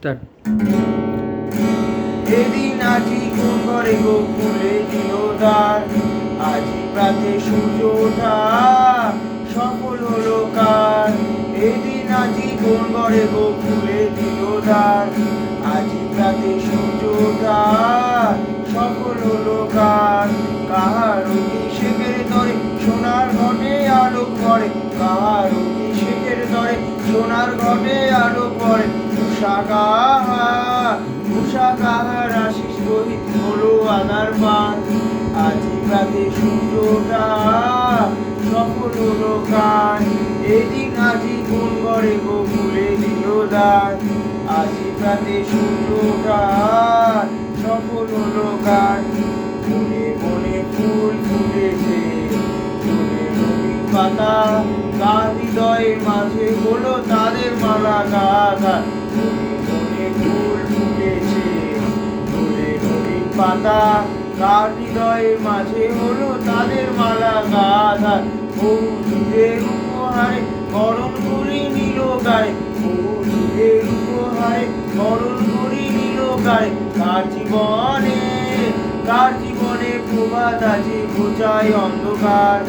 Start. এদিন আজি কোন ঘরে গো খুলে দিল দ্বার, আজি প্রাতে সূর্য ওঠা সফল হলো কার। এদিন আজি কোন ঘরে গো খুলে দিল দ্বার, আজি প্রাতে সূর্য ওঠা সফল হলো কার। কাহার অভিষেকের তরে সোনার ঘটে আলোক পড়ে, কাহার অভিষেকের তরে সোনার ঘটে আলোক পড়ে। উষা কাহার আশিস রহিত হলো আধার পান, আজি প্রাতে সূর্য ওঠা সফল হলো কার। এদিন আজি কোন ঘরে গো খুলে দিল দ্বার, আজি প্রাতে সূর্য ওঠা সফল হলো কার। বনে বনে ফুল ফুটেছে, বনে নবীন পাতা, কার হৃদয়ের মাঝে হলো তাদের মালা গাথা। বনে বনে ফুল ফুটেছে, বনে নবীন পাতা, কার হৃদয়ের মাঝে হলো তাদের মালা গাথা। বহু যুগের উপহারে বরণ করি নিল গায়ে, বহু যুগের উপহারে বরণ করি নিল গায়ে। কার জীবনে প্রভাত আজি ঘোচায় অন্ধকার,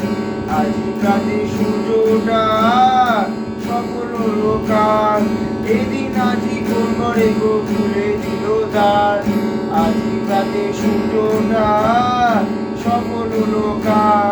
আজি প্রাতে সূর্য ওঠা সফল হলো কার। এদিন আজি কোন ঘরে গো খুলে দিল দ্বার, আজি প্রাতে সূর্য ওঠা সফল হলো কার।